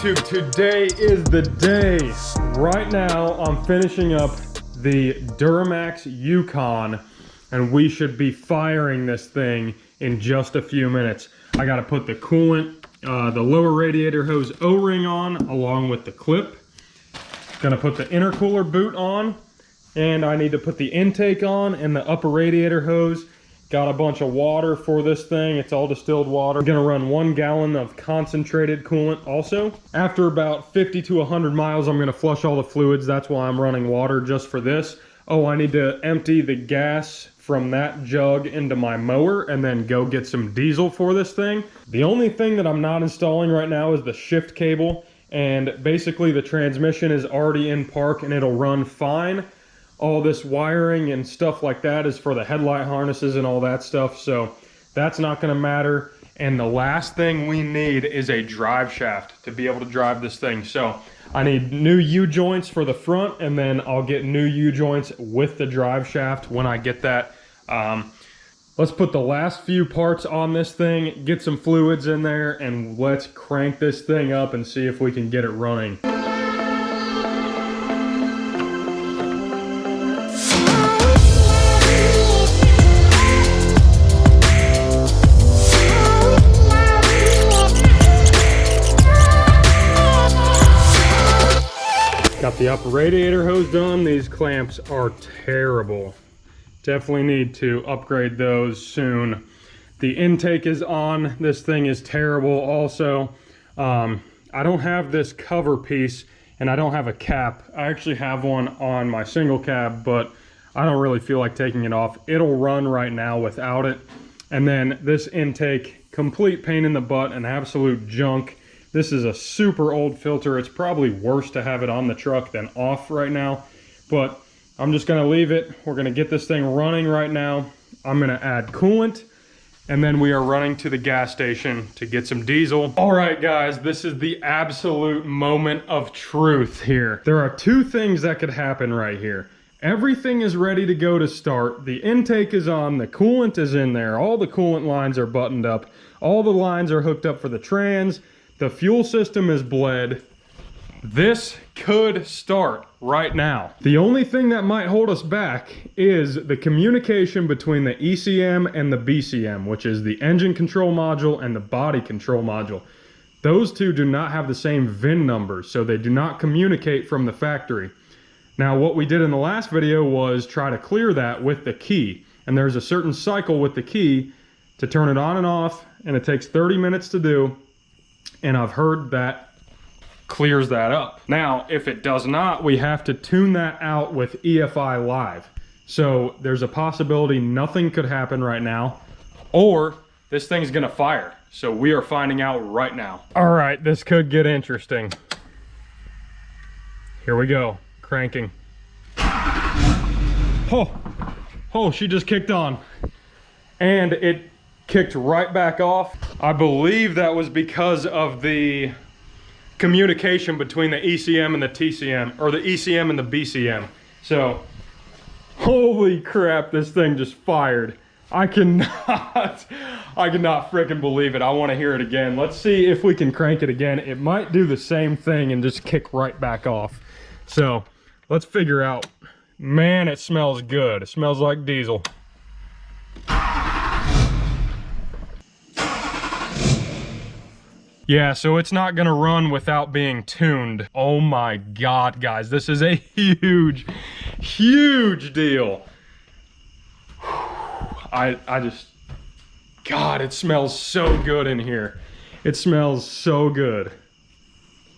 YouTube, today is the day. Right now, I'm finishing up the Duramax Yukon, and we should be firing this thing in just a few minutes. I gotta put the coolant, the lower radiator hose O-ring on, along with the clip. Gonna put the intercooler boot on, and I need to put the intake on and the upper radiator hose. Got a bunch of water for this thing. It's all distilled water. I'm gonna run 1 gallon of concentrated coolant also. After about 50 to 100 miles, I'm gonna flush all the fluids. That's why I'm running water just for this. Oh, I need to empty the gas from that jug into my mower and then go get some diesel for this thing. The only thing that I'm not installing right now is the shift cable, and basically the transmission is already in park and it'll run fine. All this wiring and stuff like that is for the headlight harnesses and all that stuff, so that's not going to matter. And the last thing we need is a drive shaft to be able to drive this thing. So I need new U-joints for the front, and then I'll get new U-joints with the drive shaft when I get that. Let's put the last few parts on this thing, get some fluids in there, and let's crank this thing up and see if we can get it running. Got the upper radiator hose done. These clamps are terrible. Definitely need to upgrade those soon. The intake is on. This thing is terrible also. I don't have this cover piece and I don't have a cap. I actually have one on my single cab, but I don't really feel like taking it off. It'll run right now without it. And then this intake, complete pain in the butt and absolute junk. This is a super old filter. It's probably worse to have it on the truck than off right now, but I'm just gonna leave it. We're gonna get this thing running right now. I'm gonna add coolant, and then we are running to the gas station to get some diesel. All right, guys, this is the absolute moment of truth here. There are 2 things that could happen right here. Everything is ready to go to start. The intake is on, the coolant is in there. All the coolant lines are buttoned up. All the lines are hooked up for the trans. The fuel system is bled. This could start right now. The only thing that might hold us back is the communication between the ECM and the BCM, which is the engine control module and the body control module. Those 2 do not have the same VIN numbers, so they do not communicate from the factory. Now, what we did in the last video was try to clear that with the key, and there's a certain cycle with the key to turn it on and off, and it takes 30 minutes to do. And I've heard that clears that up. Now, if it does not, we have to tune that out with EFI Live. So there's a possibility nothing could happen right now, or this thing's gonna fire. So we are finding out right now. All right, this could get interesting. Here we go, cranking. Oh, she just kicked on. And it kicked right back off. I believe that was because of the communication between the ECM and the TCM, or the ECM and the BCM. So, holy crap, this thing just fired. I cannot freaking believe it. I want to hear it again. Let's see if we can crank it again. It might do the same thing and just kick right back off. So, let's figure out. Man, it smells good. It smells like diesel. Yeah, so it's not gonna run without being tuned. Oh my God, guys, this is a huge, huge deal. God, it smells so good in here. It smells so good.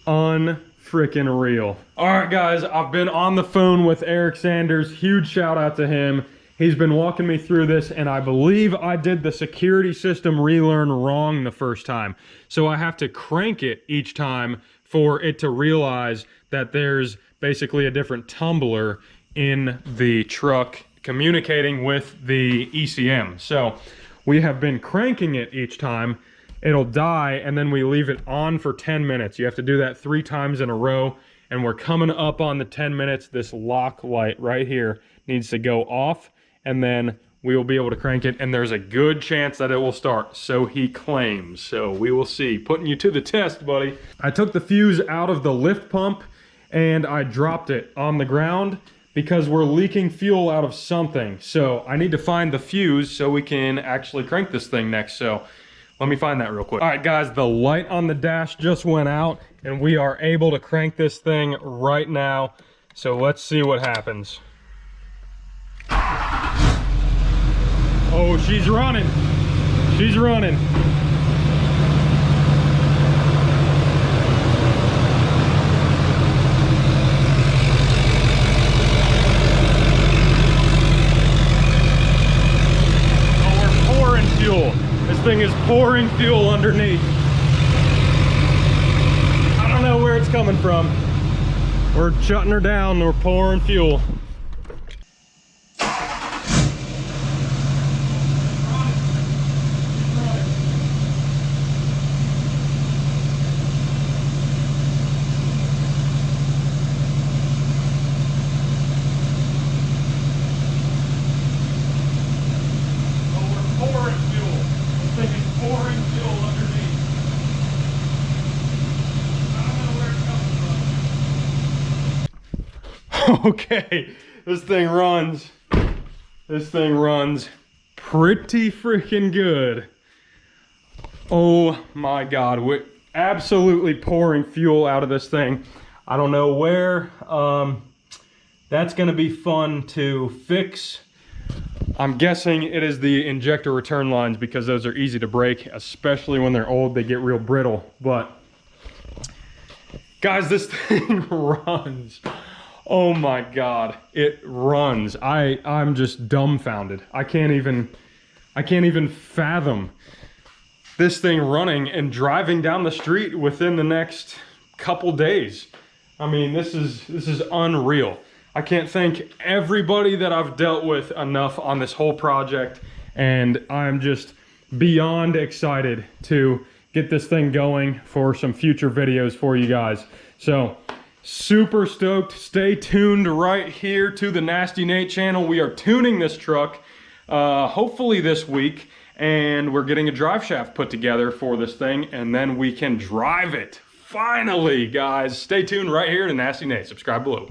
Unfreaking real. All right, guys, I've been on the phone with Eric Sanders. Huge shout out to him. He's been walking me through this, and I believe I did the security system relearn wrong the first time. So I have to crank it each time for it to realize that there's basically a different tumbler in the truck communicating with the ECM. So we have been cranking it each time. It'll die, and then we leave it on for 10 minutes. You have to do that 3 times in a row, and we're coming up on the 10 minutes. This lock light right here needs to go off, and then we will be able to crank it, and there's a good chance that it will start. So he claims. So we will see. Putting you to the test, buddy. I took the fuse out of the lift pump and I dropped it on the ground because we're leaking fuel out of something. So I need to find the fuse so we can actually crank this thing next. So let me find that real quick. All right, guys, the light on the dash just went out and we are able to crank this thing right now. So let's see what happens. Oh, she's running. She's running. Oh, we're pouring fuel. This thing is pouring fuel underneath. I don't know where it's coming from. We're shutting her down. We're pouring fuel. Okay, this thing runs. This thing runs pretty freaking good. Oh my God, we're absolutely pouring fuel out of this thing. I don't know where. That's gonna be fun to fix. I'm guessing it is the injector return lines because those are easy to break, especially when they're old, they get real brittle. But guys, this thing runs. Oh my God, it runs. I'm just dumbfounded. I can't even fathom this thing running and driving down the street within the next couple days. I mean, this is unreal. I can't thank everybody that I've dealt with enough on this whole project, and I'm just beyond excited to get this thing going for some future videos for you guys. So, super stoked. Stay tuned right here to the Nasty Nate channel. We are tuning this truck hopefully this week, and we're getting a drive shaft put together for this thing, and then we can drive it. Finally, guys. Stay tuned right here to Nasty Nate. Subscribe below.